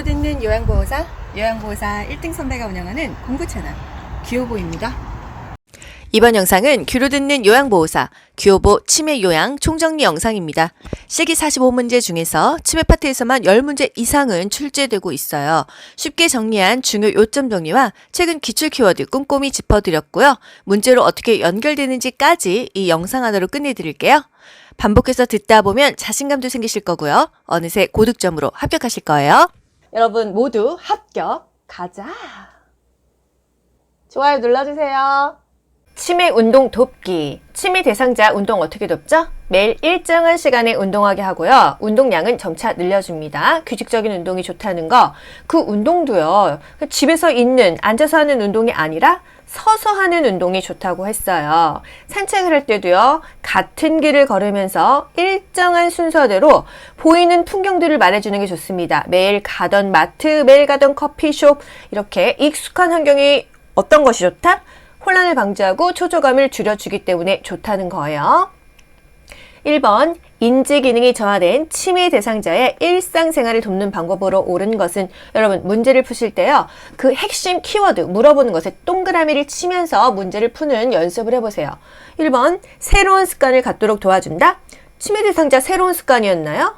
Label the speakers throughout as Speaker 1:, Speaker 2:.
Speaker 1: 귀로 듣는 요양보호사 1등 선배가 운영하는 공부 채널 귀요보입니다. 이번 영상은 귀로 듣는 요양보호사 귀요보 치매 요양 총정리 영상입니다. 실기 45문제 중에서 치매 파트에서만 10문제 이상은 출제되고 있어요. 쉽게 정리한 중요 요점 정리와 최근 기출 키워드 꼼꼼히 짚어드렸고요. 문제로 어떻게 연결되는지까지 이 영상 하나로 끝내드릴게요. 반복해서 듣다 보면 자신감도 생기실 거고요. 어느새 고득점으로 합격하실 거예요. 여러분 모두 합격 가자. 좋아요 눌러주세요. 치매 운동 돕기. 치매 대상자 운동 어떻게 돕죠? 매일 일정한 시간에 운동하게 하고요. 운동량은 점차 늘려줍니다. 규칙적인 운동이 좋다는 거. 그 운동도요. 집에서 있는, 앉아서 하는 운동이 아니라 서서 하는 운동이 좋다고 했어요. 산책을 할 때도요. 같은 길을 걸으면서 일정한 순서대로 보이는 풍경들을 말해주는 게 좋습니다. 매일 가던 마트, 매일 가던 커피숍 이렇게 익숙한 환경이 어떤 것이 좋다? 혼란을 방지하고 초조감을 줄여주기 때문에 좋다는 거예요. 1번 인지 기능이 저하된 치매 대상자의 일상생활을 돕는 방법으로 옳은 것은 여러분 문제를 푸실 때요. 그 핵심 키워드 물어보는 것에 동그라미를 치면서 문제를 푸는 연습을 해보세요. 1번 새로운 습관을 갖도록 도와준다. 치매 대상자 새로운 습관이었나요?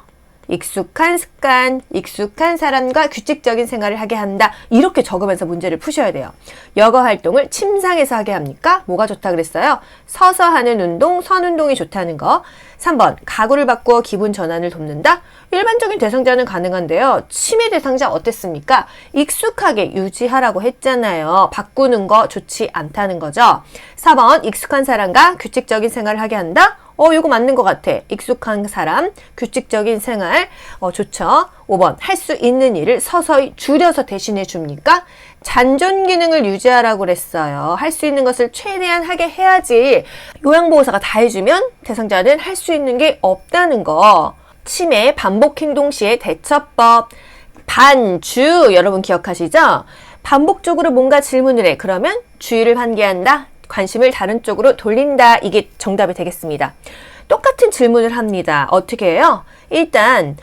Speaker 1: 익숙한 습관, 익숙한 사람과 규칙적인 생활을 하게 한다. 이렇게 적으면서 문제를 푸셔야 돼요. 여가 활동을 침상에서 하게 합니까? 뭐가 좋다 그랬어요? 서서 하는 운동, 선 운동이 좋다는 거. 3번, 가구를 바꾸어 기분 전환을 돕는다? 일반적인 대상자는 가능한데요. 치매 대상자 어땠습니까? 익숙하게 유지하라고 했잖아요. 바꾸는 거 좋지 않다는 거죠. 4번, 익숙한 사람과 규칙적인 생활을 하게 한다? 이거 맞는 것 같아. 익숙한 사람, 규칙적인 생활, 좋죠. 5번, 할 수 있는 일을 서서히 줄여서 대신해 줍니까? 잔존 기능을 유지하라고 그랬어요. 할 수 있는 것을 최대한 하게 해야지 요양보호사가 다 해주면 대상자는 할 수 있는 게 없다는 거. 치매 반복 행동 시의 대처법. 반주, 여러분 기억하시죠? 반복적으로 뭔가 질문을 해. 그러면 주의를 환기한다. 관심을 다른 쪽으로 돌린다. 이게 정답이 되겠습니다. 똑같은 질문을 합니다. 어떻게 해요? 일단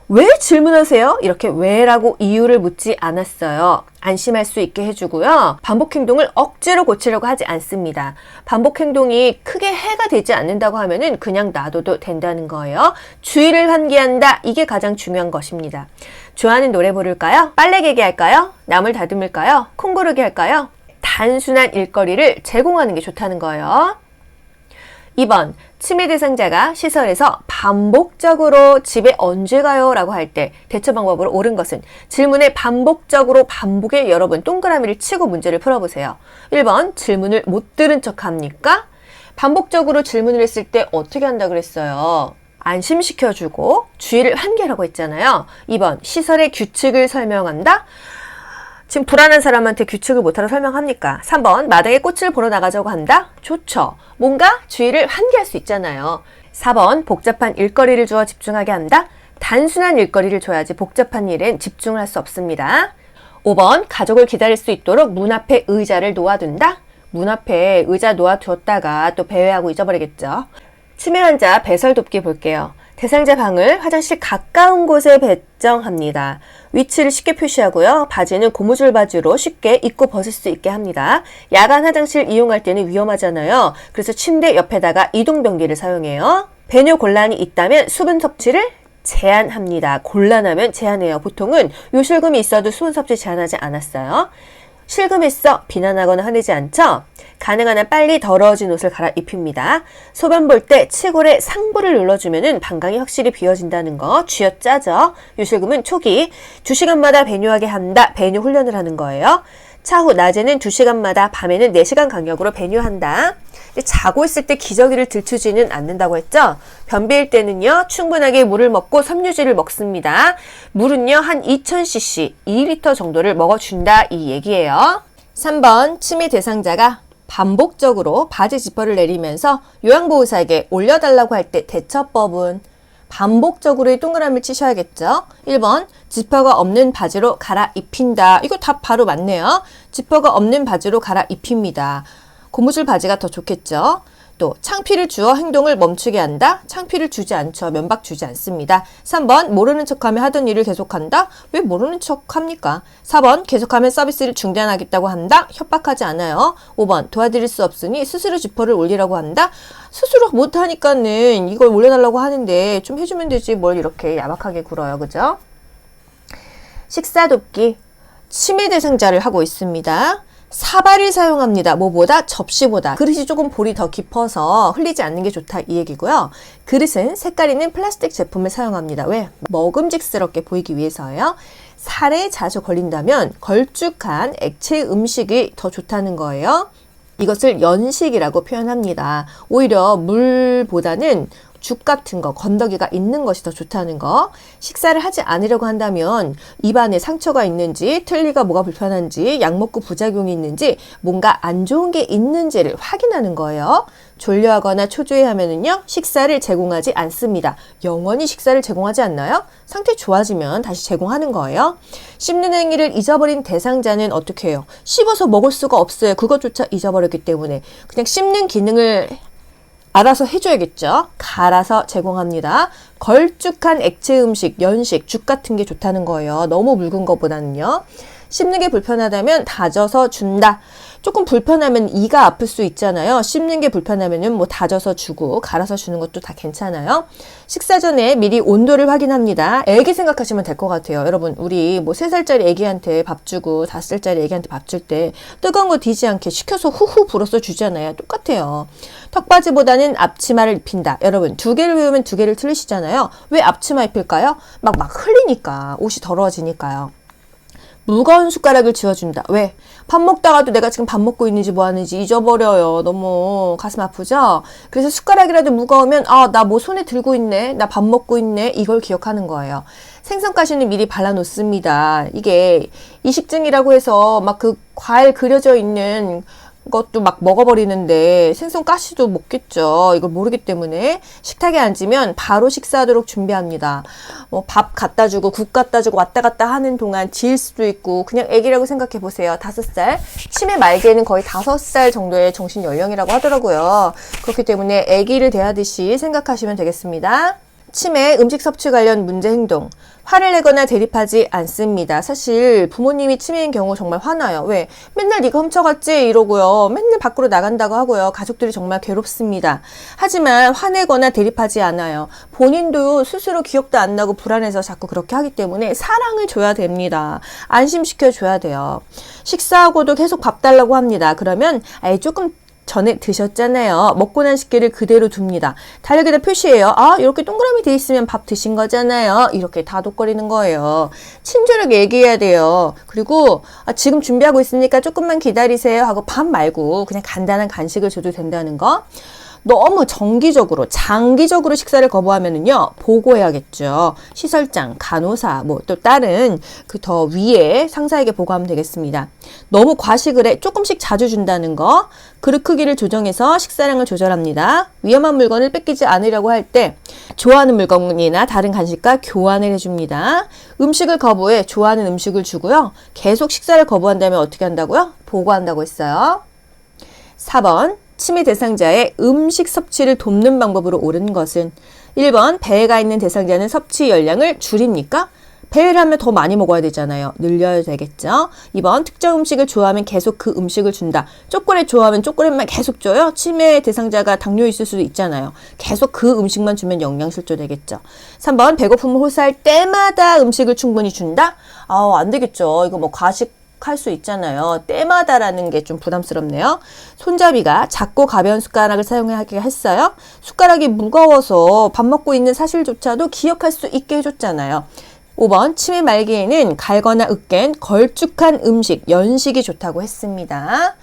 Speaker 1: 왜 질문하세요? 이렇게 왜라고 이유를 묻지 않았어요. 안심할 수 있게 해주고요. 반복 행동을 억지로 고치려고 하지 않습니다. 반복 행동이 크게 해가 되지 않는다고 하면은 그냥 놔둬도 된다는 거예요. 주의를 환기한다. 이게 가장 중요한 것입니다. 좋아하는 노래 부를까요? 빨래 개기 할까요? 나물 다듬을까요? 콩 고르기 할까요? 단순한 일거리를 제공하는 게 좋다는 거예요. 2번, 치매 대상자가 시설에서 반복적으로 집에 언제 가요? 라고 할 때 대처 방법으로 옳은 것은 질문에 반복적으로 반복에 여러분 동그라미를 치고 문제를 풀어보세요. 1번, 질문을 못 들은 척 합니까? 반복적으로 질문을 했을 때 어떻게 한다 그랬어요? 안심시켜주고 주의를 환기하라고 했잖아요. 2번, 시설의 규칙을 설명한다? 지금 불안한 사람한테 규칙을 못하라 설명합니까? 3번, 마당에 꽃을 보러 나가자고 한다? 좋죠. 뭔가 주의를 환기할 수 있잖아요. 4번, 복잡한 일거리를 주어 집중하게 한다? 단순한 일거리를 줘야지 복잡한 일엔 집중을 할 수 없습니다. 5번, 가족을 기다릴 수 있도록 문 앞에 의자를 놓아둔다? 문 앞에 의자 놓아두었다가 또 배회하고 잊어버리겠죠. 치매 환자 배설 돕기 볼게요. 대상자 방을 화장실 가까운 곳에 배정합니다. 위치를 쉽게 표시하고요. 바지는 고무줄 바지로 쉽게 입고 벗을 수 있게 합니다. 야간 화장실 이용할 때는 위험하잖아요. 그래서 침대 옆에다가 이동변기를 사용해요. 배뇨 곤란이 있다면 수분 섭취를 제한합니다. 곤란하면 제한해요. 보통은 요실금이 있어도 수분 섭취 제한하지 않았어요. 실금했어 비난하거나 화내지 않죠? 가능한 한 빨리 더러워진 옷을 갈아입힙니다. 소변 볼 때 치골에 상부를 눌러주면 방광이 확실히 비워진다는 거 쥐어짜죠. 요실금은 초기 2시간마다 배뇨하게 한다. 배뇨 훈련을 하는 거예요. 차후 낮에는 2시간마다 밤에는 4시간 간격으로 배뇨한다. 자고 있을 때 기저귀를 들추지는 않는다고 했죠? 변비일 때는요. 충분하게 물을 먹고 섬유질을 먹습니다. 물은요. 한 2000cc, 2리터 정도를 먹어준다 이 얘기예요. 3번 치매 대상자가 반복적으로 바지 지퍼를 내리면서 요양보호사에게 올려달라고 할 때 대처법은 반복적으로 동그라미를 치셔야겠죠. 1번, 지퍼가 없는 바지로 갈아입힌다. 이거 답 바로 맞네요. 지퍼가 없는 바지로 갈아입힙니다. 고무줄 바지가 더 좋겠죠. 면박도. 창피를 주어 행동을 멈추게 한다. 창피를 주지 않죠. 면박 주지 않습니다. 3번 모르는 척하며 하던 일을 계속한다. 왜 모르는 척합니까? 4번 계속하면 서비스를 중단하겠다고 한다. 협박하지 않아요. 5번 도와드릴 수 없으니 스스로 지퍼를 올리라고 한다. 스스로 못하니까는 이걸 올려달라고 하는데 좀 해주면 되지 뭘 이렇게 야박하게 굴어요. 그죠? 식사 돕기. 치매 대상자를 하고 있습니다. 사발을 사용합니다. 뭐보다? 접시보다. 그릇이 조금 볼이 더 깊어서 흘리지 않는 게 좋다 이 얘기고요. 그릇은 색깔 있는 플라스틱 제품을 사용합니다. 왜? 먹음직스럽게 보이기 위해서요. 살에 자주 걸린다면 걸쭉한 액체 음식이 더 좋다는 거예요. 이것을 연식이라고 표현합니다. 오히려 물보다는 죽 같은 거, 건더기가 있는 것이 더 좋다는 거. 식사를 하지 않으려고 한다면 입안에 상처가 있는지, 틀니가 뭐가 불편한지, 약 먹고 부작용이 있는지, 뭔가 안 좋은 게 있는지를 확인하는 거예요. 졸려하거나 초조해하면은요, 식사를 제공하지 않습니다. 영원히 식사를 제공하지 않나요? 상태 좋아지면 다시 제공하는 거예요. 씹는 행위를 잊어버린 대상자는 어떻게 해요? 씹어서 먹을 수가 없어요. 그것조차 잊어버렸기 때문에. 그냥 씹는 기능을 알아서 해줘야겠죠. 갈아서 제공합니다. 걸쭉한 액체 음식, 연식, 죽 같은 게 좋다는 거예요. 너무 묽은 것보다는요. 씹는 게 불편하다면 다져서 준다. 조금 불편하면 이가 아플 수 있잖아요. 씹는 게 불편하면은 뭐 다져서 주고 갈아서 주는 것도 다 괜찮아요. 식사 전에 미리 온도를 확인합니다. 애기 생각하시면 될 것 같아요. 여러분, 우리 뭐 3살짜리 애기한테 밥 주고 5살짜리 애기한테 밥 줄 때 뜨거운 거 디지 않게 식혀서 후후 불어서 주잖아요. 똑같아요. 턱받이보다는 앞치마를 입힌다. 여러분, 2개를 외우면 2개를 틀리시잖아요. 왜 앞치마 입힐까요? 막 흘리니까, 옷이 더러워지니까요. 무거운 숟가락을 쥐어준다. 왜? 밥 먹다가도 내가 지금 밥 먹고 있는지 뭐 하는지 잊어버려요. 너무 가슴 아프죠? 그래서 숟가락이라도 무거우면 나 뭐 손에 들고 있네. 나 밥 먹고 있네. 이걸 기억하는 거예요. 생선가시는 미리 발라놓습니다. 이게 이식증이라고 해서 막 그 과일 그려져 있는 것도 막 먹어버리는데 생선 가시도 먹겠죠. 이걸 모르기 때문에 식탁에 앉으면 바로 식사하도록 준비합니다. 뭐 밥 갖다 주고 국 갖다 주고 왔다 갔다 하는 동안 지일 수도 있고 그냥 애기라고 생각해 보세요. 5살. 치매 말기에는 거의 5살 정도의 정신 연령이라고 하더라고요. 그렇기 때문에 애기를 대하듯이 생각하시면 되겠습니다. 치매, 음식 섭취 관련 문제 행동. 화를 내거나 대립하지 않습니다. 사실 부모님이 치매인 경우 정말 화나요. 왜? 맨날 네가 훔쳐갔지? 이러고요. 맨날 밖으로 나간다고 하고요. 가족들이 정말 괴롭습니다. 하지만 화내거나 대립하지 않아요. 본인도 스스로 기억도 안 나고 불안해서 자꾸 그렇게 하기 때문에 사랑을 줘야 됩니다. 안심시켜 줘야 돼요. 식사하고도 계속 밥 달라고 합니다. 그러면 조금 전에 드셨잖아요. 먹고 난 식기를 그대로 둡니다. 달력에다 표시해요. 이렇게 동그라미 돼 있으면 밥 드신 거잖아요. 이렇게 다독거리는 거예요. 친절하게 얘기해야 돼요. 그리고 지금 준비하고 있으니까 조금만 기다리세요 하고 밥 말고 그냥 간단한 간식을 줘도 된다는 거. 너무 정기적으로, 장기적으로 식사를 거부하면은요, 보고해야겠죠. 시설장, 간호사, 뭐 또 다른 그 더 위에 상사에게 보고하면 되겠습니다. 너무 과식을 해 조금씩 자주 준다는 거, 그릇 크기를 조정해서 식사량을 조절합니다. 위험한 물건을 뺏기지 않으려고 할 때 좋아하는 물건이나 다른 간식과 교환을 해줍니다. 음식을 거부해 좋아하는 음식을 주고요. 계속 식사를 거부한다면 어떻게 한다고요? 보고한다고 했어요. 4번. 치매 대상자의 음식 섭취를 돕는 방법으로 옳은 것은 1번 배가 있는 대상자는 섭취 열량을 줄입니까? 배회를 하면 더 많이 먹어야 되잖아요. 늘려야 되겠죠. 2번 특정 음식을 좋아하면 계속 그 음식을 준다. 초콜릿 좋아하면 초콜릿만 계속 줘요. 치매 대상자가 당뇨 있을 수도 있잖아요. 계속 그 음식만 주면 영양실조 되겠죠. 3번 배고픔을 호소할 때마다 음식을 충분히 준다. 안 되겠죠. 이거 뭐 과식 할 수 있잖아요. 때마다라는 게 좀 부담스럽네요. 손잡이가 작고 가벼운 숟가락을 사용하게 했어요. 숟가락이 무거워서 밥 먹고 있는 사실조차도 기억할 수 있게 해줬잖아요. 5번 치매 말기에는 갈거나 으깬 걸쭉한 음식, 연식이 좋다고 했습니다.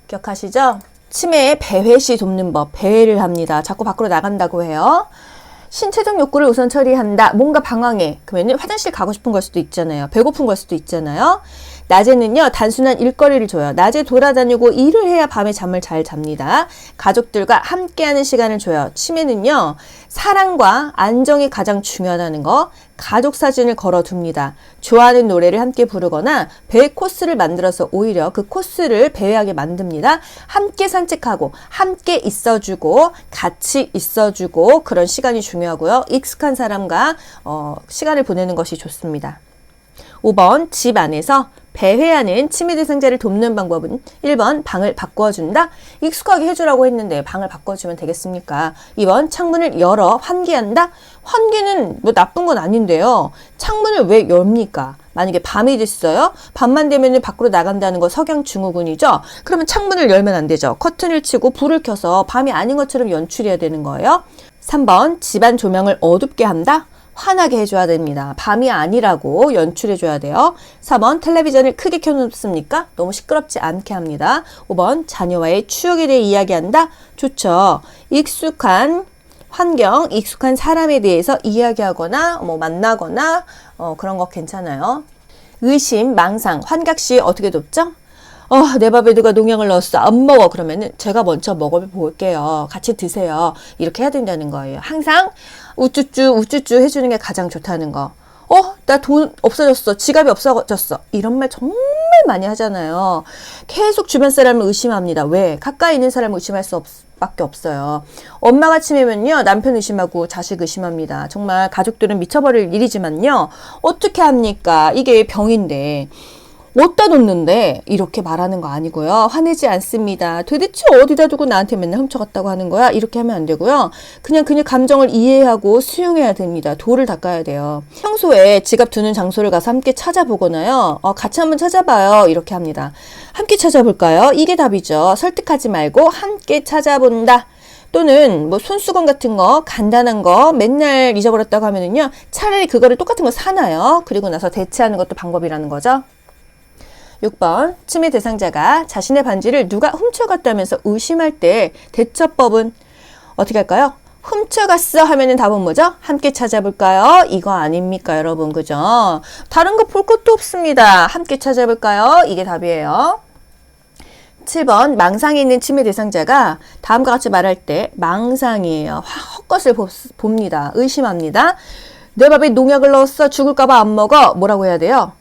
Speaker 1: 기억하시죠? 치매에 배회 시 돕는 법, 배회를 합니다. 자꾸 밖으로 나간다고 해요. 신체적 욕구를 우선 처리한다. 뭔가 방황해. 그러면 화장실 가고 싶은 걸 수도 있잖아요. 배고픈 걸 수도 있잖아요. 낮에는요, 단순한 일거리를 줘요. 낮에 돌아다니고 일을 해야 밤에 잠을 잘 잡니다. 가족들과 함께하는 시간을 줘요. 치매는요, 사랑과 안정이 가장 중요하다는 거. 가족 사진을 걸어둡니다. 좋아하는 노래를 함께 부르거나 배 코스를 만들어서 오히려 그 코스를 배회하게 만듭니다. 함께 산책하고 함께 있어주고 같이 있어주고 그런 시간이 중요하고요. 익숙한 사람과 시간을 보내는 것이 좋습니다. 5번 집 안에서 배회하는 치매 대상자를 돕는 방법은 1번 방을 바꿔준다. 익숙하게 해주라고 했는데 방을 바꿔주면 되겠습니까? 2번 창문을 열어 환기한다. 환기는 뭐 나쁜 건 아닌데요. 창문을 왜 엽니까? 만약에 밤이 됐어요. 밤만 되면 밖으로 나간다는 거 석양증후군이죠. 그러면 창문을 열면 안 되죠. 커튼을 치고 불을 켜서 밤이 아닌 것처럼 연출해야 되는 거예요. 3번 집안 조명을 어둡게 한다. 환하게 해줘야 됩니다. 밤이 아니라고 연출해줘야 돼요. 4번 텔레비전을 크게 켜놓습니까? 너무 시끄럽지 않게 합니다. 5번 자녀와의 추억에 대해 이야기한다? 좋죠. 익숙한 환경, 익숙한 사람에 대해서 이야기하거나 만나거나 그런 거 괜찮아요. 의심, 망상, 환각 시 어떻게 돕죠? 내 밥에 누가 농약을 넣었어. 안 먹어. 그러면은 제가 먼저 먹어볼게요. 같이 드세요. 이렇게 해야 된다는 거예요. 항상 우쭈쭈 해주는 게 가장 좋다는 거. 나 돈 없어졌어. 지갑이 없어졌어. 이런 말 정말 많이 하잖아요. 계속 주변 사람을 의심합니다. 왜? 가까이 있는 사람을 의심할 밖에 없어요. 엄마가 치매면요. 남편 의심하고 자식 의심합니다. 정말 가족들은 미쳐버릴 일이지만요. 어떻게 합니까? 이게 병인데. 어디다 뒀는데 이렇게 말하는 거 아니고요. 화내지 않습니다. 도대체 어디다 두고 나한테 맨날 훔쳐갔다고 하는 거야? 이렇게 하면 안 되고요. 그냥 감정을 이해하고 수용해야 됩니다. 도를 닦아야 돼요. 평소에 지갑 두는 장소를 가서 함께 찾아보거나요. 같이 한번 찾아봐요. 이렇게 합니다. 함께 찾아볼까요? 이게 답이죠. 설득하지 말고 함께 찾아본다. 또는 손수건 같은 거 간단한 거 맨날 잊어버렸다고 하면은요. 차라리 그거를 똑같은 거 사놔요. 그리고 나서 대체하는 것도 방법이라는 거죠. 6번 치매 대상자가 자신의 반지를 누가 훔쳐갔다면서 의심할 때 대처법은 어떻게 할까요? 훔쳐갔어 하면은 답은 뭐죠? 함께 찾아볼까요? 이거 아닙니까 여러분, 그죠? 다른 거 볼 것도 없습니다. 함께 찾아볼까요? 이게 답이에요. 7번 망상에 있는 치매 대상자가 다음과 같이 말할 때 망상이에요. 헛것을 봅니다. 의심합니다. 내 밥에 농약을 넣었어. 죽을까봐 안 먹어. 뭐라고 해야 돼요?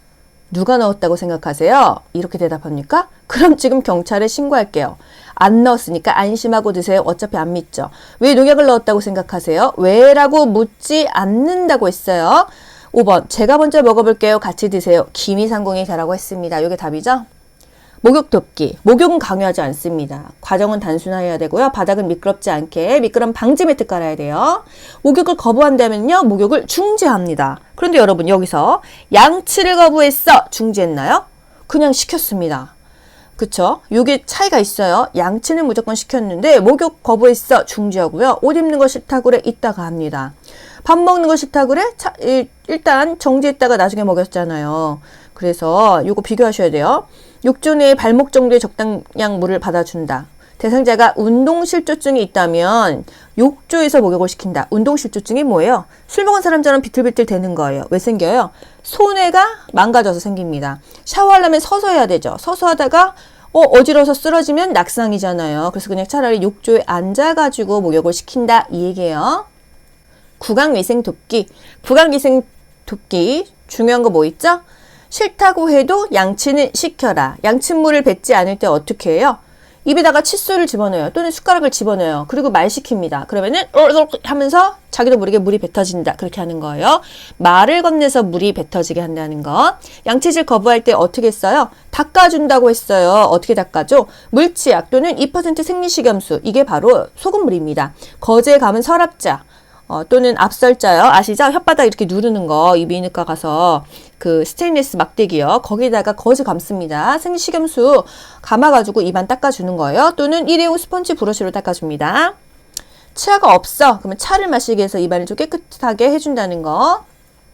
Speaker 1: 누가 넣었다고 생각하세요? 이렇게 대답합니까? 그럼 지금 경찰에 신고할게요. 안 넣었으니까 안심하고 드세요. 어차피 안 믿죠. 왜 농약을 넣었다고 생각하세요? 왜라고 묻지 않는다고 했어요. 5번 제가 먼저 먹어볼게요. 같이 드세요. 김이상공이 잘하고 했습니다. 이게 답이죠? 목욕 돕기. 목욕은 강요하지 않습니다. 과정은 단순화해야 되고요. 바닥은 미끄럽지 않게 미끄럼 방지 매트 깔아야 돼요. 목욕을 거부한다면요. 목욕을 중지합니다. 그런데 여러분 여기서 양치를 거부했어. 중지했나요? 그냥 시켰습니다. 그쵸? 요게 차이가 있어요. 양치는 무조건 시켰는데 목욕 거부했어. 중지하고요. 옷 입는 거 싫다고 그래. 이따가 합니다. 밥 먹는 거 싫다고 그래? 일단 정지했다가 나중에 먹였잖아요. 그래서 요거 비교하셔야 돼요. 욕조 내에 발목 정도의 적당량 물을 받아준다. 대상자가 운동실조증이 있다면 욕조에서 목욕을 시킨다. 운동실조증이 뭐예요? 술 먹은 사람처럼 비틀비틀 되는 거예요. 왜 생겨요? 손해가 망가져서 생깁니다. 샤워하려면 서서 해야 되죠. 서서 하다가 어지러워서 쓰러지면 낙상이잖아요. 그래서 그냥 차라리 욕조에 앉아가지고 목욕을 시킨다. 이 얘기예요. 구강위생 돕기. 구강위생 돕기 중요한 거 뭐 있죠? 싫다고 해도 양치는 시켜라. 양침물을 뱉지 않을 때 어떻게 해요? 입에다가 칫솔을 집어넣어요. 또는 숟가락을 집어넣어요. 그리고 말 시킵니다. 그러면은 하면서 자기도 모르게 물이 뱉어진다. 그렇게 하는 거예요. 말을 건네서 물이 뱉어지게 한다는 거. 양치질 거부할 때 어떻게 써요? 닦아준다고 했어요. 어떻게 닦아줘? 물치약 또는 2% 생리식염수. 이게 바로 소금물입니다. 거제에 가면 서랍자. 또는 압설자요. 아시죠? 혓바닥 이렇게 누르는 거. 이비인후과 가서 그 스테인리스 막대기요. 거기다가 거즈 감습니다. 생식염수 감아가지고 입안 닦아주는 거예요. 또는 일회용 스펀지 브러쉬로 닦아줍니다. 치아가 없어. 그러면 차를 마시기 위해서 입안을 좀 깨끗하게 해준다는 거.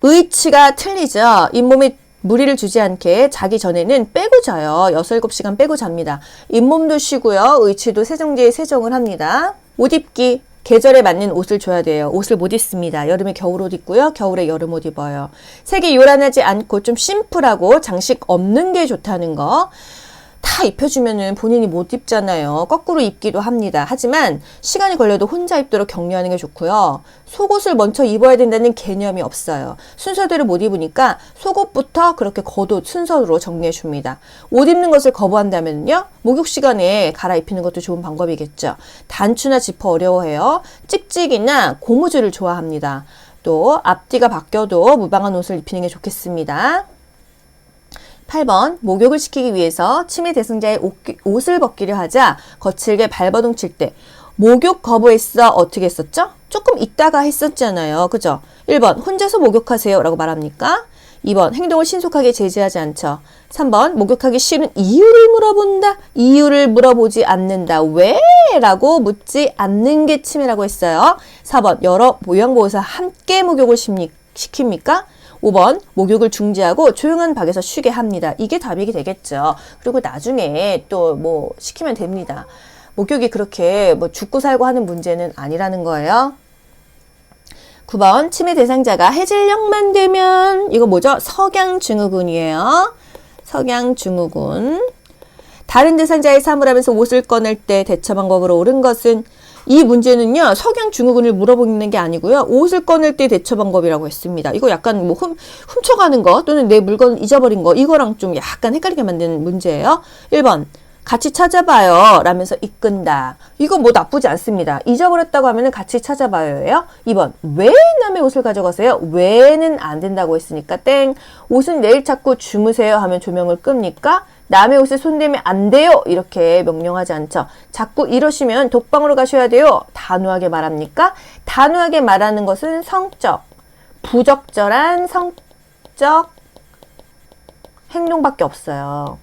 Speaker 1: 의치가 틀리죠. 잇몸에 무리를 주지 않게 자기 전에는 빼고 자요. 6, 7시간 빼고 잡니다. 잇몸도 쉬고요. 의치도 세정제에 세정을 합니다. 옷 입기. 계절에 맞는 옷을 줘야 돼요. 옷을 못 입습니다. 여름에 겨울옷 입고요. 겨울에 여름옷 입어요. 색이 요란하지 않고 좀 심플하고 장식 없는 게 좋다는 거. 다 입혀주면은 본인이 못 입잖아요. 거꾸로 입기도 합니다. 하지만 시간이 걸려도 혼자 입도록 격려하는 게 좋고요. 속옷을 먼저 입어야 된다는 개념이 없어요. 순서대로 못 입으니까 속옷부터 그렇게 겉옷 순서로 정리해 줍니다. 옷 입는 것을 거부한다면요. 목욕 시간에 갈아입히는 것도 좋은 방법이겠죠. 단추나 지퍼 어려워해요. 찍찍이나 고무줄을 좋아합니다. 또 앞뒤가 바뀌어도 무방한 옷을 입히는 게 좋겠습니다. 8번 목욕을 시키기 위해서 치매 대상자의 옷을 벗기려 하자 거칠게 발버둥 칠 때 목욕 거부했어. 어떻게 했었죠? 조금 있다가 했었잖아요. 그죠? 1번 혼자서 목욕하세요 라고 말합니까? 2번 행동을 신속하게 제지하지 않죠. 3번 목욕하기 싫은 이유를 물어본다. 이유를 물어보지 않는다. 왜? 라고 묻지 않는 게 치매라고 했어요. 4번 여러 요양보호사 함께 목욕을 시킵니까? 5번 목욕을 중지하고 조용한 방에서 쉬게 합니다. 이게 답이 되겠죠. 그리고 나중에 또 뭐 시키면 됩니다. 목욕이 그렇게 뭐 죽고 살고 하는 문제는 아니라는 거예요. 9번 치매 대상자가 해질녘만 되면 이거 뭐죠? 석양증후군이에요. 석양증후군. 다른 대상자의 사물하면서 옷을 꺼낼 때 대처 방법으로 옳은 것은 이 문제는요. 석양증후군을 물어보는 게 아니고요. 옷을 꺼낼 때 대처 방법이라고 했습니다. 이거 약간 뭐 훔쳐가는 거 또는 내 물건 잊어버린 거 이거랑 좀 약간 헷갈리게 만드는 문제예요. 1번 같이 찾아봐요 라면서 이끈다. 이거 뭐 나쁘지 않습니다. 잊어버렸다고 하면 같이 찾아봐요예요. 2번 왜 남의 옷을 가져가세요? 왜는 안 된다고 했으니까 땡. 옷은 내일 찾고 주무세요 하면 조명을 끕니까? 남의 옷에 손대면 안 돼요 이렇게 명령하지 않죠. 자꾸 이러시면 독방으로 가셔야 돼요. 단호하게 말합니까? 단호하게 말하는 것은 성적, 부적절한 성적 행동밖에 없어요.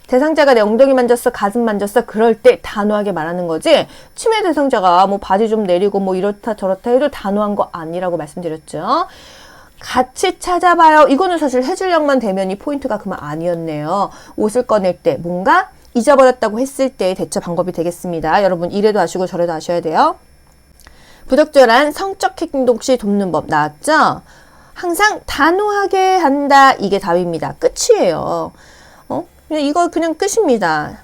Speaker 1: 대상자가 내 엉덩이 만졌어, 가슴 만졌어 그럴 때 단호하게 말하는 거지 치매 대상자가 뭐 바지 좀 내리고 뭐 이렇다 저렇다 해도 단호한 거 아니라고 말씀드렸죠. 같이 찾아봐요. 이거는 사실 해질녘만 되면 이 포인트가 그만 아니었네요. 옷을 꺼낼 때 뭔가 잊어버렸다고 했을 때의 대처 방법이 되겠습니다. 여러분 이래도 아시고 저래도 아셔야 돼요. 부적절한 성적 행동 시 돕는 법 나왔죠? 항상 단호하게 한다. 이게 답입니다. 끝이에요. 이거 그냥 끝입니다.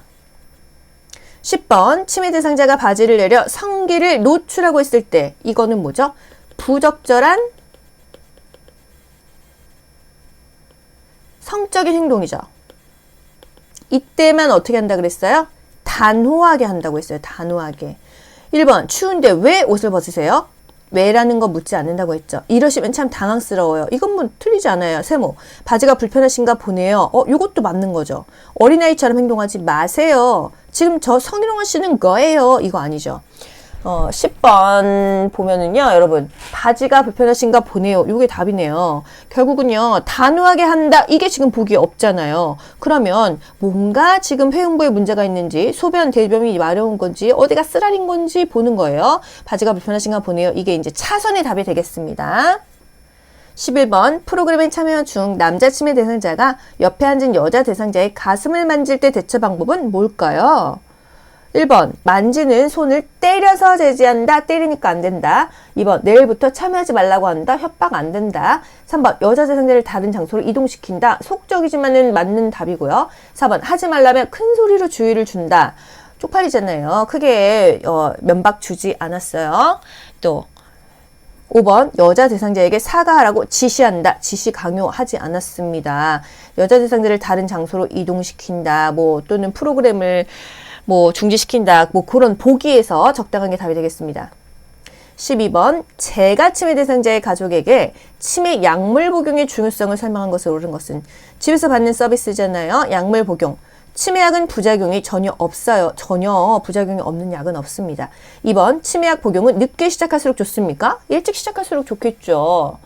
Speaker 1: 10번 치매 대상자가 바지를 내려 성기를 노출하고 있을 때 이거는 뭐죠? 부적절한 성적인 행동이죠. 이때만 어떻게 한다 그랬어요? 단호하게 한다고 했어요. 단호하게. 1번 추운데 왜 옷을 벗으세요? 왜라는 거 묻지 않는다고 했죠. 이러시면 참 당황스러워요. 이건 뭐 틀리지 않아요. 세모. 바지가 불편하신가 보네요. 요것도 맞는 거죠. 어린아이처럼 행동하지 마세요. 지금 저 성희롱하시는 거예요. 이거 아니죠. 10번 보면은요, 여러분, 바지가 불편하신가 보네요. 이게 답이네요. 결국은요, 단호하게 한다. 이게 지금 보기에 없잖아요. 그러면 뭔가 지금 회음부에 문제가 있는지, 소변, 대변이 마려운 건지, 어디가 쓰라린 건지 보는 거예요. 바지가 불편하신가 보네요. 이게 이제 차선의 답이 되겠습니다. 11번 프로그램에 참여 중 남자 치매 대상자가 옆에 앉은 여자 대상자의 가슴을 만질 때 대처 방법은 뭘까요? 1번 만지는 손을 때려서 제지한다. 때리니까 안 된다. 2번 내일부터 참여하지 말라고 한다. 협박 안 된다. 3번 여자 대상자를 다른 장소로 이동시킨다. 속적이지만은 맞는 답이고요. 4번 하지 말라면 큰 소리로 주의를 준다. 쪽팔리잖아요. 크게 면박 주지 않았어요. 또 5번 여자 대상자에게 사과하라고 지시한다. 지시 강요하지 않았습니다. 여자 대상자를 다른 장소로 이동시킨다. 뭐 또는 프로그램을 뭐 중지시킨다. 뭐 그런 보기에서 적당한 게 답이 되겠습니다. 12번 제가 치매 대상자의 가족에게 치매 약물 복용의 중요성을 설명한 것을 옳은 것은 집에서 받는 서비스잖아요. 약물 복용. 치매약은 부작용이 전혀 없어요. 전혀 부작용이 없는 약은 없습니다. 2번 치매약 복용은 늦게 시작할수록 좋습니까? 일찍 시작할수록 좋겠죠.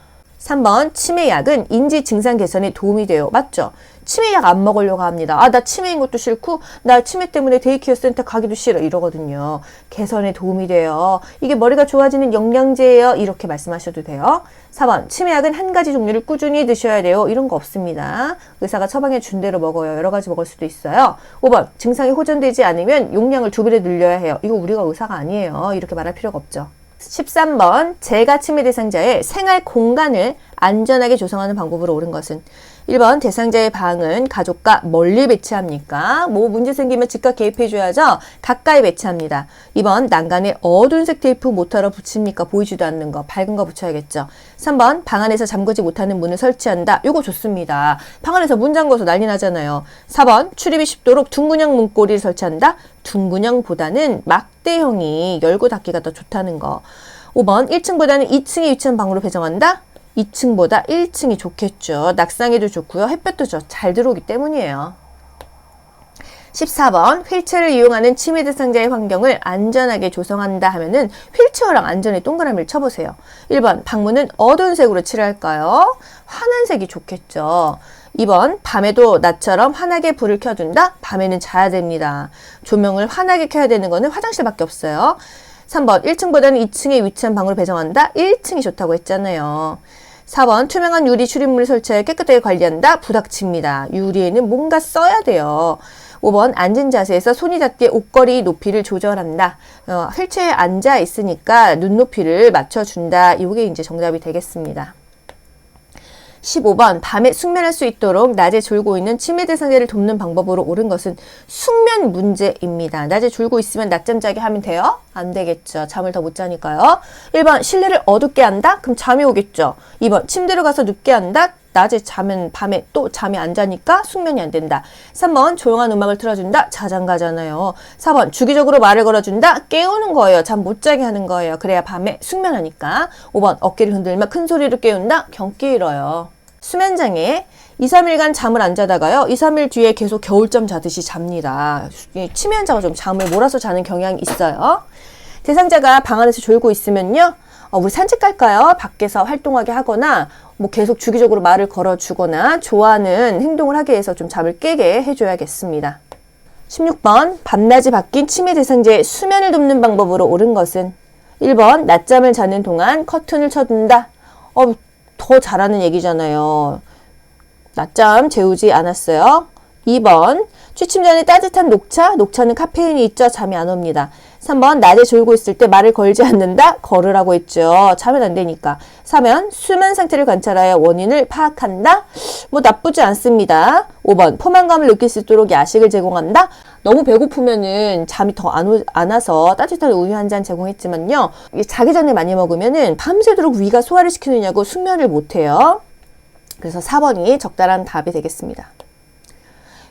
Speaker 1: 3번 치매약은 인지 증상 개선에 도움이 돼요. 맞죠? 치매약 안 먹으려고 합니다. 아, 나 치매인 것도 싫고 나 치매 때문에 데이케어 센터 가기도 싫어 이러거든요. 개선에 도움이 돼요. 이게 머리가 좋아지는 영양제예요. 이렇게 말씀하셔도 돼요. 4번 치매약은 한 가지 종류를 꾸준히 드셔야 돼요. 이런 거 없습니다. 의사가 처방해 준 대로 먹어요. 여러 가지 먹을 수도 있어요. 5번 증상이 호전되지 않으면 용량을 2배로 늘려야 해요. 이거 우리가 의사가 아니에요. 이렇게 말할 필요가 없죠. 13번 재가 치매 대상자의 생활 공간을 안전하게 조성하는 방법으로 옳은 것은 1번 대상자의 방은 가족과 멀리 배치합니까? 뭐 문제 생기면 즉각 개입해줘야죠. 가까이 배치합니다. 2번 난간에 어두운색 테이프 모터로 붙입니까? 보이지도 않는 거 밝은 거 붙여야겠죠. 3번 방 안에서 잠그지 못하는 문을 설치한다. 이거 좋습니다. 방 안에서 문 잠궈서 난리 나잖아요. 4번 출입이 쉽도록 둥근형 문고리를 설치한다. 둥근형보다는 막대형이 열고 닫기가 더 좋다는 거. 5번 1층보다는 2층에 위치한 방으로 배정한다. 2층보다 1층이 좋겠죠. 낙상에도 좋고요. 햇볕도 잘 들어오기 때문이에요. 14번 휠체어를 이용하는 치매 대상자의 환경을 안전하게 조성한다 하면은 휠체어랑 안전에 동그라미를 쳐보세요. 1번 방문은 어두운 색으로 칠할까요? 환한 색이 좋겠죠. 2번 밤에도 낮처럼 환하게 불을 켜둔다? 밤에는 자야 됩니다. 조명을 환하게 켜야 되는 거는 화장실밖에 없어요. 3번 1층보다는 2층에 위치한 방으로 배정한다? 1층이 좋다고 했잖아요. 4번 투명한 유리 출입문을 설치해 깨끗하게 관리한다? 부닥칩니다. 유리에는 뭔가 써야 돼요. 5번 앉은 자세에서 손이 닿게 옷걸이 높이를 조절한다. 휠체어에 앉아 있으니까 눈높이를 맞춰준다. 이게 이제 정답이 되겠습니다. 15번 밤에 숙면할 수 있도록 낮에 졸고 있는 치매 대상자를 돕는 방법으로 옳은 것은 숙면 문제입니다. 낮에 졸고 있으면 낮잠 자게 하면 돼요? 안 되겠죠. 잠을 더 못 자니까요. 1번 실내를 어둡게 한다? 그럼 잠이 오겠죠. 2번 침대로 가서 눕게 한다? 낮에 자면 밤에 또 잠이 안 자니까 숙면이 안 된다. 3번 조용한 음악을 틀어준다? 자장가잖아요. 4번 주기적으로 말을 걸어준다? 깨우는 거예요. 잠 못 자게 하는 거예요. 그래야 밤에 숙면하니까. 5번 어깨를 흔들며 큰 소리로 깨운다? 경기 잃어요. 수면장애 2, 3일간 잠을 안 자다가요. 2, 3일 뒤에 계속 겨울잠 자듯이 잡니다. 치매 환자가 좀 잠을 몰아서 자는 경향이 있어요. 대상자가 방 안에서 졸고 있으면요. 우리 산책 갈까요? 밖에서 활동하게 하거나 뭐 계속 주기적으로 말을 걸어주거나 좋아하는 행동을 하게 해서 좀 잠을 깨게 해줘야겠습니다. 16번 밤낮이 바뀐 치매 대상자의 수면을 돕는 방법으로 옳은 것은 1번 낮잠을 자는 동안 커튼을 쳐둔다. 더 잘하는 얘기잖아요. 낮잠 재우지 않았어요. 2번 취침 전에 따뜻한 녹차, 녹차는 카페인이 있죠. 잠이 안 옵니다. 3번 낮에 졸고 있을 때 말을 걸지 않는다. 걸으라고 했죠. 자면 안 되니까. 4번 수면 상태를 관찰하여 원인을 파악한다. 뭐 나쁘지 않습니다. 5번 포만감을 느낄 수 있도록 야식을 제공한다. 너무 배고프면은 잠이 더 안 와서 따뜻한 우유 한 잔 제공했지만요. 자기 전에 많이 먹으면은 밤새도록 위가 소화를 시키느냐고 숙면을 못해요. 그래서 4번이 적절한 답이 되겠습니다.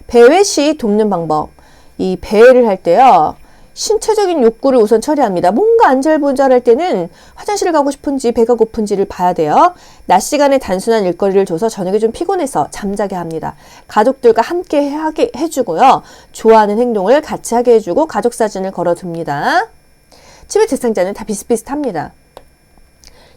Speaker 1: 배회 시 돕는 방법. 이 배회를 할 때요. 신체적인 욕구를 우선 처리합니다. 뭔가 안절부절할 때는 화장실을 가고 싶은지 배가 고픈지를 봐야 돼요. 낮 시간에 단순한 일거리를 줘서 저녁에 좀 피곤해서 잠자게 합니다. 가족들과 함께 하게 해주고요. 좋아하는 행동을 같이 하게 해주고 가족 사진을 걸어둡니다. 치매 대상자는 다 비슷비슷합니다.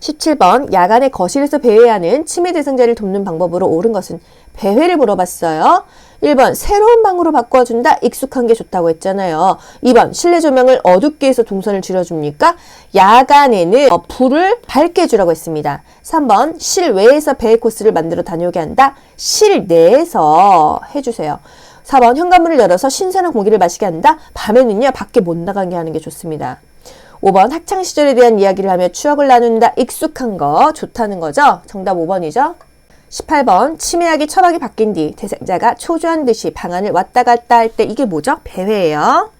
Speaker 1: 17번 야간에 거실에서 배회하는 치매 대상자를 돕는 방법으로 옳은 것은 배회를 물어봤어요. 1번 새로운 방으로 바꿔준다. 익숙한 게 좋다고 했잖아요. 2번 실내 조명을 어둡게 해서 동선을 줄여줍니까? 야간에는 불을 밝게 해주라고 했습니다. 3번 실외에서 배회 코스를 만들어 다녀오게 한다. 실내에서 해주세요. 4번 현관문을 열어서 신선한 공기를 마시게 한다. 밤에는요 밖에 못 나가게 하는 게 좋습니다. 5번 학창시절에 대한 이야기를 하며 추억을 나눈다. 익숙한 거 좋다는 거죠. 정답 5번이죠. 18번 치매약이 처방이 바뀐 뒤 대상자가 초조한 듯이 방안을 왔다 갔다 할 때 이게 뭐죠? 배회예요.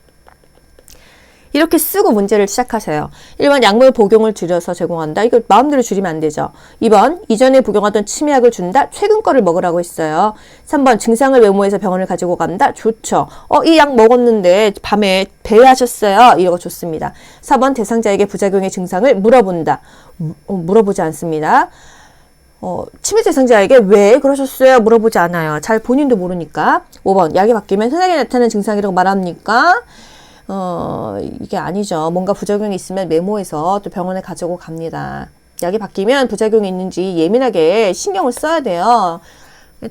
Speaker 1: 이렇게 쓰고 문제를 시작하세요. 1번 약물 복용을 줄여서 제공한다. 이걸 마음대로 줄이면 안 되죠. 2번 이전에 복용하던 치매약을 준다. 최근 거를 먹으라고 했어요. 3번 증상을 메모해서 병원을 가지고 간다. 좋죠. 이 약 먹었는데 밤에 배회하셨어요. 이거 좋습니다. 4번 대상자에게 부작용의 증상을 물어본다. 물어보지 않습니다. 치매 대상자에게 왜 그러셨어요? 물어보지 않아요. 잘 본인도 모르니까. 5번 약이 바뀌면 흔하게 나타나는 증상이라고 말합니까? 이게 아니죠. 뭔가 부작용이 있으면 메모해서 또 병원에 가지고 갑니다. 약이 바뀌면 부작용이 있는지 예민하게 신경을 써야 돼요.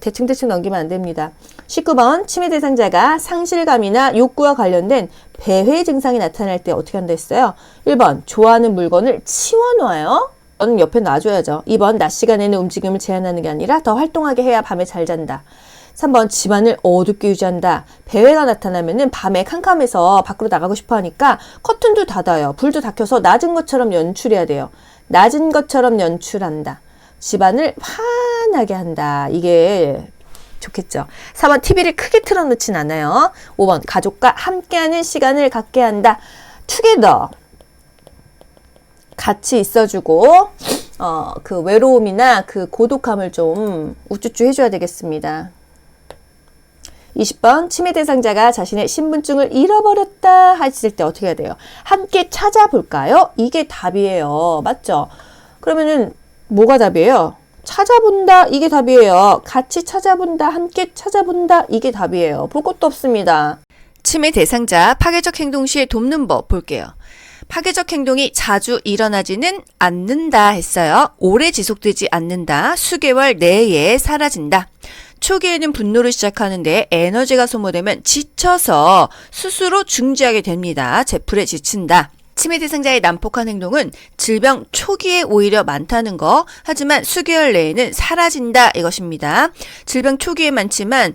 Speaker 1: 대충 넘기면 안 됩니다. 19번 치매 대상자가 상실감이나 욕구와 관련된 배회 증상이 나타날 때 어떻게 한다 했어요? 1번 좋아하는 물건을 치워놔요. 저는 옆에 놔줘야죠. 2번 낮 시간에는 움직임을 제한하는 게 아니라 더 활동하게 해야 밤에 잘 잔다. 3번 집안을 어둡게 유지한다. 배회가 나타나면은 밤에 캄캄해서 밖으로 나가고 싶어 하니까 커튼도 닫아요. 불도 다 켜서 낮은 것처럼 연출해야 돼요. 낮은 것처럼 연출한다. 집안을 환하게 한다. 이게 좋겠죠. 4번 TV를 크게 틀어놓진 않아요. 5번 가족과 함께하는 시간을 갖게 한다. 투게더. 같이 있어주고 그 외로움이나 그 고독함을 좀 우쭈쭈 해줘야 되겠습니다. 20번 치매 대상자가 자신의 신분증을 잃어버렸다 하실 때 어떻게 해야 돼요? 함께 찾아볼까요? 이게 답이에요. 맞죠? 그러면은 뭐가 답이에요? 찾아본다 이게 답이에요. 같이 찾아본다 함께 찾아본다 이게 답이에요. 볼 것도 없습니다. 치매 대상자 파괴적 행동 시에 돕는 법 볼게요. 파괴적 행동이 자주 일어나지는 않는다 했어요. 오래 지속되지 않는다. 수개월 내에 사라진다. 초기에는 분노를 시작하는데 에너지가 소모되면 지쳐서 스스로 중지하게 됩니다. 제풀에 지친다. 치매 대상자의 난폭한 행동은 질병 초기에 오히려 많다는 거, 하지만 수개월 내에는 사라진다 이것입니다. 질병 초기에 많지만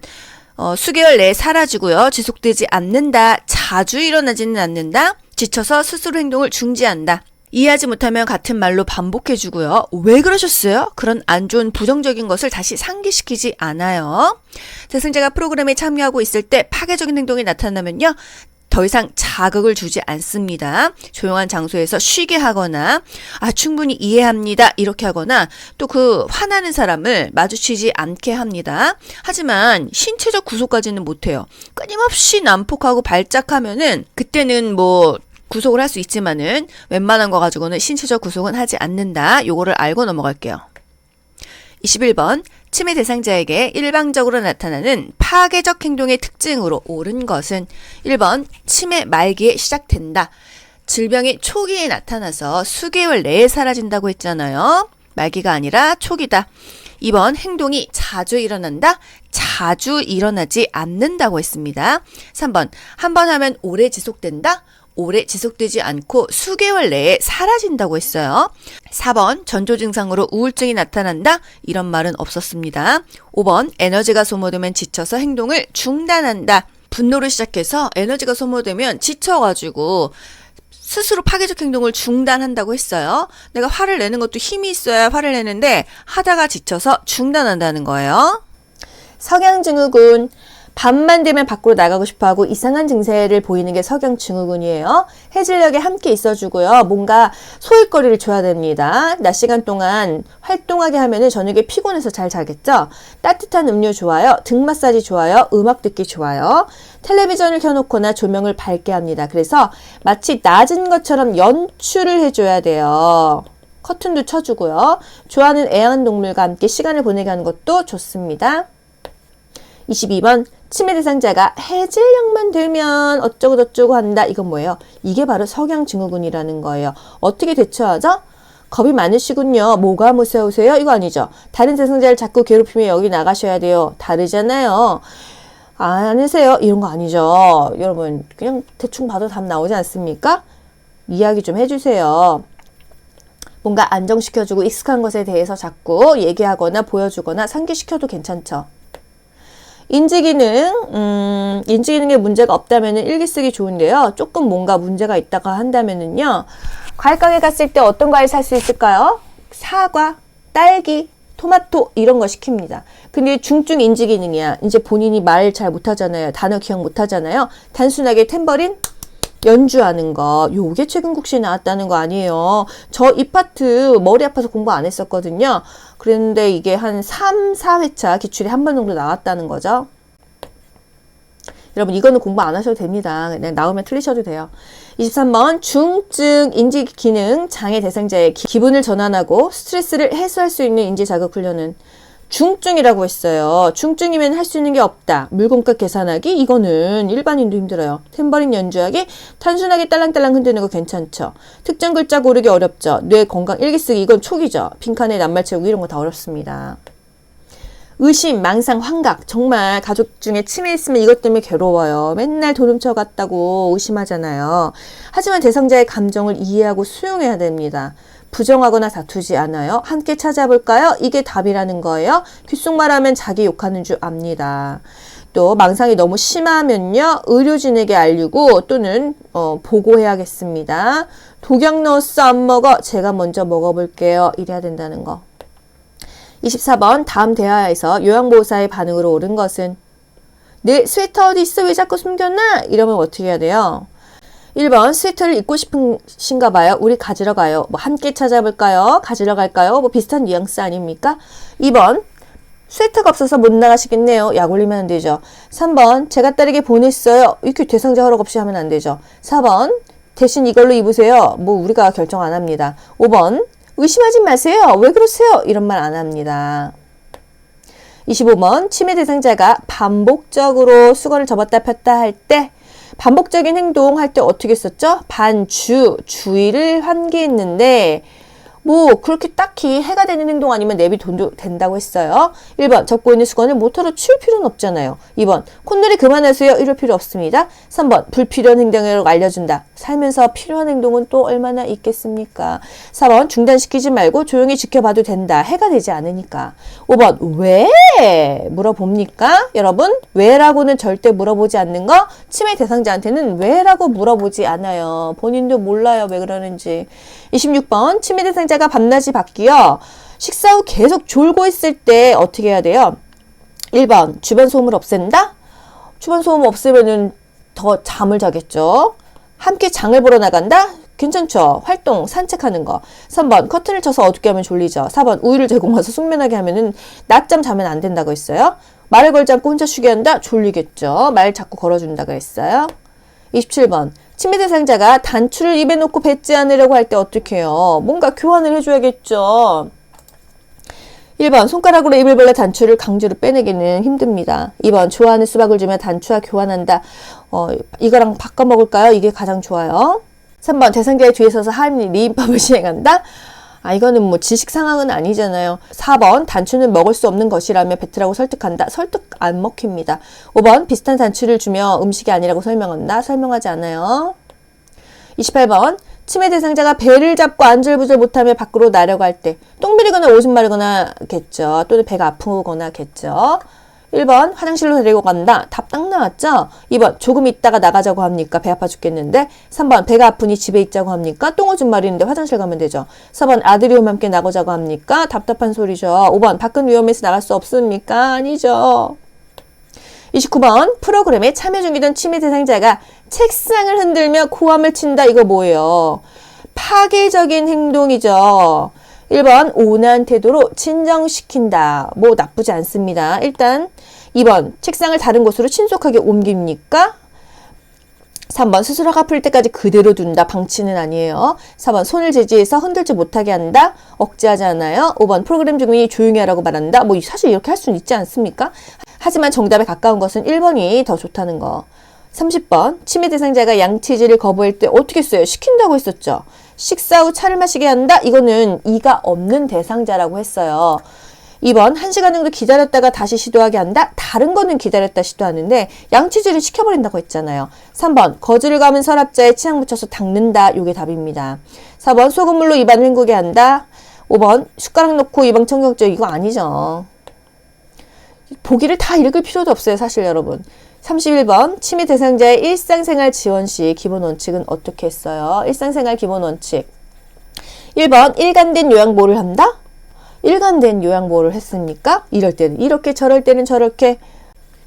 Speaker 1: 수개월 내에 사라지고요. 지속되지 않는다. 자주 일어나지는 않는다. 지쳐서 스스로 행동을 중지한다. 이해하지 못하면 같은 말로 반복해주고요. 왜 그러셨어요? 그런 안 좋은 부정적인 것을 다시 상기시키지 않아요. 대상자가 프로그램에 참여하고 있을 때 파괴적인 행동이 나타나면요. 더 이상 자극을 주지 않습니다. 조용한 장소에서 쉬게 하거나 충분히 이해합니다. 이렇게 하거나 또 그 화나는 사람을 마주치지 않게 합니다. 하지만 신체적 구속까지는 못해요. 끊임없이 난폭하고 발작하면은 그때는 구속을 할 수 있지만은 웬만한 거 가지고는 신체적 구속은 하지 않는다. 요거를 알고 넘어갈게요. 21번 치매 대상자에게 일방적으로 나타나는 파괴적 행동의 특징으로 옳은 것은 1번 치매 말기에 시작된다. 질병이 초기에 나타나서 수개월 내에 사라진다고 했잖아요. 말기가 아니라 초기다. 2번 행동이 자주 일어난다. 자주 일어나지 않는다고 했습니다. 3번 한 번 하면 오래 지속된다. 오래 지속되지 않고 수개월 내에 사라진다고 했어요. 4번 전조 증상으로 우울증이 나타난다. 이런 말은 없었습니다. 5번 에너지가 소모되면 지쳐서 행동을 중단한다. 분노를 시작해서 에너지가 소모되면 지쳐가지고 스스로 파괴적 행동을 중단한다고 했어요. 내가 화를 내는 것도 힘이 있어야 화를 내는데 하다가 지쳐서 중단한다는 거예요. 석양증후군. 밤만 되면 밖으로 나가고 싶어하고 이상한 증세를 보이는 게 석양증후군이에요. 해질녘에 함께 있어주고요. 뭔가 소일거리를 줘야 됩니다. 낮 시간 동안 활동하게 하면은 저녁에 피곤해서 잘 자겠죠. 따뜻한 음료 좋아요. 등 마사지 좋아요. 음악 듣기 좋아요. 텔레비전을 켜놓거나 조명을 밝게 합니다. 그래서 마치 낮은 것처럼 연출을 해줘야 돼요. 커튼도 쳐주고요. 좋아하는 애완동물과 함께 시간을 보내게 하는 것도 좋습니다. 22번 치매 대상자가 해질녘만 되면 어쩌고저쩌고 한다. 이건 뭐예요? 이게 바로 석양증후군이라는 거예요. 어떻게 대처하죠? 겁이 많으시군요. 뭐가 무서우세요? 이거 아니죠. 다른 대상자를 자꾸 괴롭히면 여기 나가셔야 돼요. 다르잖아요. 아니세요? 이런 거 아니죠. 여러분 그냥 대충 봐도 답 나오지 않습니까? 이야기 좀 해주세요. 뭔가 안정시켜주고 익숙한 것에 대해서 자꾸 얘기하거나 보여주거나 상기시켜도 괜찮죠. 인지기능에 문제가 없다면 일기 쓰기 좋은데요. 조금 뭔가 문제가 있다가 한다면은요. 과일가게 갔을 때 어떤 과일 살 수 있을까요? 사과, 딸기, 토마토 이런 거 시킵니다. 근데 중증 인지기능이야. 이제 본인이 말 잘 못하잖아요. 단어 기억 못하잖아요. 단순하게 탬버린 연주하는 거. 요게 최근국시에 나왔다는 거 아니에요. 저 이 파트 머리 아파서 공부 안 했었거든요. 그랬는데 이게 한 3, 4회차 기출에 한 번 정도 나왔다는 거죠. 여러분 이거는 공부 안 하셔도 됩니다. 그냥 나오면 틀리셔도 돼요. 23번 중증 인지기능 장애 대상자의 기분을 전환하고 스트레스를 해소할 수 있는 인지자극 훈련은 중증이라고 했어요. 중증이면 할 수 있는 게 없다. 물공값 계산하기? 이거는 일반인도 힘들어요. 탬버린 연주하기? 단순하게 딸랑딸랑 흔드는 거 괜찮죠. 특정 글자 고르기 어렵죠. 뇌 건강 일기 쓰기 이건 촉이죠. 빈칸에 낱말 채우기 이런 거 다 어렵습니다. 의심, 망상, 환각. 정말 가족 중에 치매 있으면 이것 때문에 괴로워요. 맨날 돈 훔쳐갔다고 의심하잖아요. 하지만 대상자의 감정을 이해하고 수용해야 됩니다. 부정하거나 다투지 않아요. 함께 찾아볼까요? 이게 답이라는 거예요. 귓속말하면 자기 욕하는 줄 압니다. 또 망상이 너무 심하면요. 의료진에게 알리고 또는 보고해야겠습니다. 독약 넣었어 안 먹어? 제가 먼저 먹어볼게요. 이래야 된다는 거. 24번 다음 대화에서 요양보호사의 반응으로 옳은 것은 내 스웨터 어디 있어? 왜 자꾸 숨겼나? 이러면 어떻게 해야 돼요? 1번 스웨터를 입고 싶으신가 봐요. 우리 가지러 가요. 뭐 함께 찾아볼까요? 가지러 갈까요? 뭐 비슷한 뉘앙스 아닙니까? 2번 스웨터가 없어서 못 나가시겠네요. 약 올리면 안 되죠. 3번 제가 딸에게 보냈어요. 이렇게 대상자 허락 없이 하면 안 되죠. 4번 대신 이걸로 입으세요. 뭐 우리가 결정 안 합니다. 5번 의심하지 마세요. 왜 그러세요? 이런 말 안 합니다. 25번 치매 대상자가 반복적으로 수건을 접었다 폈다 할 때 반복적인 행동할 때 어떻게 썼죠? 주의를 환기했는데 뭐 그렇게 딱히 해가 되는 행동 아니면 내비둬도 된다고 했어요. 1번 접고 있는 수건을 모터로 치울 필요는 없잖아요. 2번 콧놀이 그만하세요. 이럴 필요 없습니다. 3번 불필요한 행동이라고 알려준다. 살면서 필요한 행동은 또 얼마나 있겠습니까? 4번 중단시키지 말고 조용히 지켜봐도 된다. 해가 되지 않으니까. 5번 왜? 물어봅니까? 여러분 왜라고는 절대 물어보지 않는 거. 치매 대상자한테는 왜라고 물어보지 않아요. 본인도 몰라요. 왜 그러는지. 26번 치매 대상자가 밤낮이 바뀌어 식사 후 계속 졸고 있을 때 어떻게 해야 돼요? 1번 주변 소음을 없앤다? 주변 소음 없애면은 더 잠을 자겠죠. 함께 장을 보러 나간다? 괜찮죠. 활동 산책하는 거. 3번 커튼을 쳐서 어둡게 하면 졸리죠. 4번 우유를 제공해서 숙면하게 하면은 낮잠 자면 안 된다고 했어요. 말을 걸지 않고 혼자 쉬게 한다? 졸리겠죠. 말 자꾸 걸어준다고 했어요. 27번 치매 대상자가 단추를 입에 놓고 뱉지 않으려고 할 때 어떻게 해요? 뭔가 교환을 해줘야겠죠. 1번 손가락으로 입을 벌려 단추를 강제로 빼내기는 힘듭니다. 2번 좋아하는 수박을 주면 단추와 교환한다. 이거랑 바꿔 먹을까요? 이게 가장 좋아요. 3번 대상자의 뒤에 서서 하임리 리임법을 시행한다. 이거는 뭐 지식 상황은 아니잖아요. 4번 단추는 먹을 수 없는 것이라며 뱉으라고 설득한다. 설득 안 먹힙니다. 5번 비슷한 단추를 주며 음식이 아니라고 설명한다. 설명하지 않아요. 28번 치매 대상자가 배를 잡고 안절부절 못하며 밖으로 나려갈 때 똥 비리거나 오줌 마르거나 겠죠. 또는 배가 아프거나 겠죠. 1번 화장실로 데리고 간다. 답 딱 나왔죠? 2번 조금 있다가 나가자고 합니까? 배 아파 죽겠는데. 3번 배가 아프니 집에 있자고 합니까? 똥 오줌 마리는데 화장실 가면 되죠. 4번 아들이 오면 함께 나가자고 합니까? 답답한 소리죠. 5번 밖은 위험해서 나갈 수 없습니까? 아니죠. 29번 프로그램에 참여 중이던 치매 대상자가 책상을 흔들며 고함을 친다. 이거 뭐예요? 파괴적인 행동이죠. 1번 온화한 태도로 진정시킨다. 뭐 나쁘지 않습니다. 일단 2번 책상을 다른 곳으로 신속하게 옮깁니까? 3번 스스로가 풀 때까지 그대로 둔다. 방치는 아니에요. 4번 손을 제지해서 흔들지 못하게 한다. 억제하지 않아요. 5번 프로그램 중이 조용히 하라고 말한다. 뭐 사실 이렇게 할 수는 있지 않습니까? 하지만 정답에 가까운 것은 1번이 더 좋다는 거. 30번 치매 대상자가 양치질을 거부할 때 어떻게 써요? 시킨다고 했었죠. 식사 후 차를 마시게 한다. 이거는 이가 없는 대상자라고 했어요. 2번 1시간 정도 기다렸다가 다시 시도하게 한다. 다른 거는 기다렸다 시도하는데 양치질을 시켜버린다고 했잖아요. 3번 거즈를 감은 서랍자에 치약 묻혀서 닦는다. 요게 답입니다. 4번 소금물로 입안 헹구게 한다. 5번 숟가락 넣고 입안 청경증. 이거 아니죠. 보기를 다 읽을 필요도 없어요. 사실 여러분. 31번 치매 대상자의 일상생활 지원 시 기본 원칙은 어떻게 했어요? 일상생활 기본 원칙. 1번 일관된 요양보호를 한다? 일관된 요양보호를 했습니까? 이럴 때는 이렇게 저럴 때는 저렇게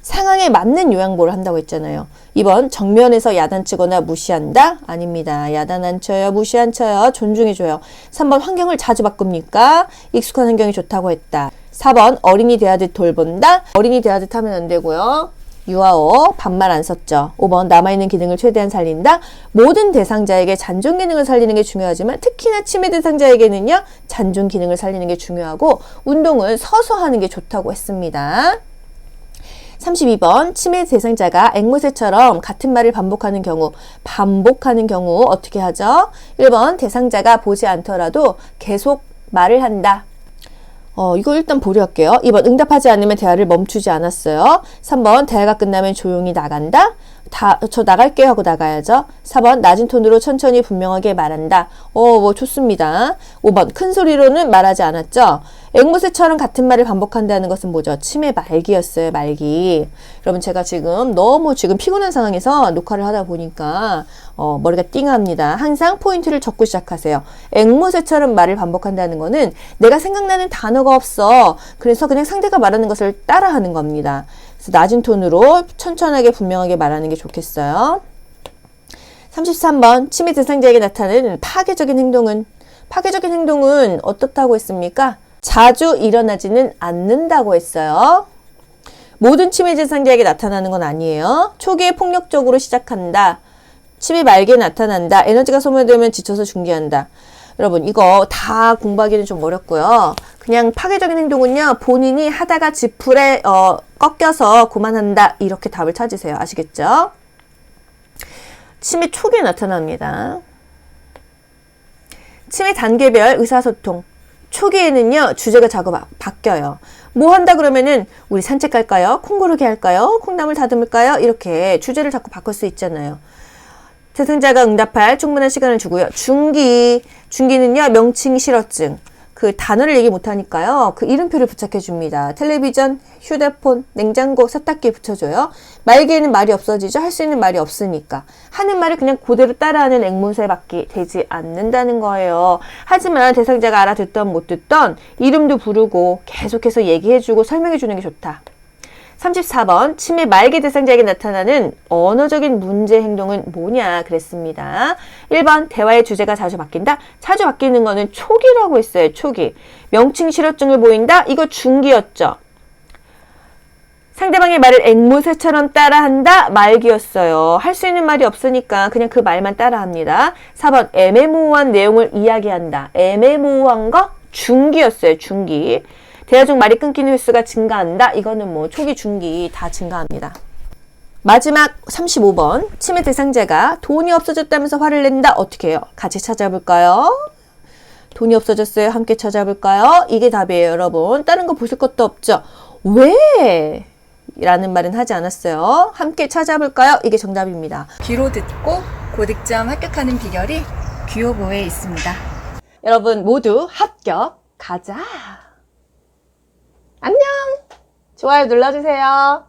Speaker 1: 상황에 맞는 요양보호를 한다고 했잖아요. 2번 정면에서 야단치거나 무시한다? 아닙니다. 야단 안 쳐요. 무시 안 쳐요. 존중해줘요. 3번 환경을 자주 바꿉니까? 익숙한 환경이 좋다고 했다. 4번 어린이 대하듯 돌본다? 어린이 대하듯 하면 안 되고요. 유아어 반말 안 썼죠. 5번 남아있는 기능을 최대한 살린다. 모든 대상자에게 잔존 기능을 살리는 게 중요하지만 특히나 치매 대상자에게는요. 잔존 기능을 살리는 게 중요하고 운동은 서서 하는 게 좋다고 했습니다. 32번 치매 대상자가 앵무새처럼 같은 말을 반복하는 경우 어떻게 하죠? 1번 대상자가 보지 않더라도 계속 말을 한다. 이거 일단 보류할게요. 2번 응답하지 않으면 대화를 멈추지 않았어요. 3번 대화가 끝나면 조용히 나간다. 저 나갈게요 하고 나가야죠. 4번 낮은 톤으로 천천히 분명하게 말한다. 뭐 좋습니다. 5번 큰 소리로는 말하지 않았죠. 앵무새처럼 같은 말을 반복한다는 것은 뭐죠? 치매 말기였어요. 말기. 여러분 제가 너무 피곤한 상황에서 녹화를 하다 보니까 머리가 띵합니다. 항상 포인트를 적고 시작하세요. 앵무새처럼 말을 반복한다는 거는 내가 생각나는 단어가 없어. 그래서 그냥 상대가 말하는 것을 따라하는 겁니다. 그래서 낮은 톤으로 천천하게 분명하게 말하는 게 좋겠어요. 33번 치매 대상자에게 나타나는 파괴적인 행동은 어떻다고 했습니까? 자주 일어나지는 않는다고 했어요. 모든 치매 대상자에게 나타나는 건 아니에요. 초기에 폭력적으로 시작한다. 치매 말기에 나타난다. 에너지가 소모되면 지쳐서 중지한다. 여러분 이거 다 공부하기는 좀 어렵고요. 그냥 파괴적인 행동은요. 본인이 하다가 지풀에 꺾여서 그만한다. 이렇게 답을 찾으세요. 아시겠죠? 치매 초기에 나타납니다. 치매 단계별 의사소통. 초기에는요. 주제가 자꾸 바뀌어요. 뭐 한다 그러면은 우리 산책 갈까요? 콩 고르기 할까요? 콩나물 다듬을까요? 이렇게 주제를 자꾸 바꿀 수 있잖아요. 대상자가 응답할 충분한 시간을 주고요. 중기는요. 명칭 실어증. 그 단어를 얘기 못하니까요. 그 이름표를 부착해 줍니다. 텔레비전, 휴대폰, 냉장고, 세탁기에 붙여줘요. 말기에는 말이 없어지죠. 할 수 있는 말이 없으니까. 하는 말을 그냥 그대로 따라하는 앵무새밖에 되지 않는다는 거예요. 하지만 대상자가 알아듣던 못 듣던 이름도 부르고 계속해서 얘기해주고 설명해주는 게 좋다. 34번 치매 말기 대상자에게 나타나는 언어적인 문제 행동은 뭐냐 그랬습니다. 1번 대화의 주제가 자주 바뀐다. 자주 바뀌는 거는 초기라고 했어요. 초기. 명칭 실어증을 보인다. 이거 중기였죠. 상대방의 말을 앵무새처럼 따라한다. 말기였어요. 할 수 있는 말이 없으니까 그냥 그 말만 따라합니다. 4번 애매모호한 내용을 이야기한다. 애매모호한 거 중기였어요. 중기. 대화 중 말이 끊기는 횟수가 증가한다. 이거는 뭐 초기, 중기 다 증가합니다. 마지막 35번 치매 대상자가 돈이 없어졌다면서 화를 낸다. 어떻게 해요? 같이 찾아볼까요? 돈이 없어졌어요. 함께 찾아볼까요? 이게 답이에요. 여러분. 다른 거 보실 것도 없죠? 왜? 라는 말은 하지 않았어요. 함께 찾아볼까요? 이게 정답입니다.
Speaker 2: 귀로 듣고 고득점 합격하는 비결이 귀요보에 있습니다.
Speaker 1: 여러분 모두 합격 가자. 안녕. 좋아요 눌러주세요.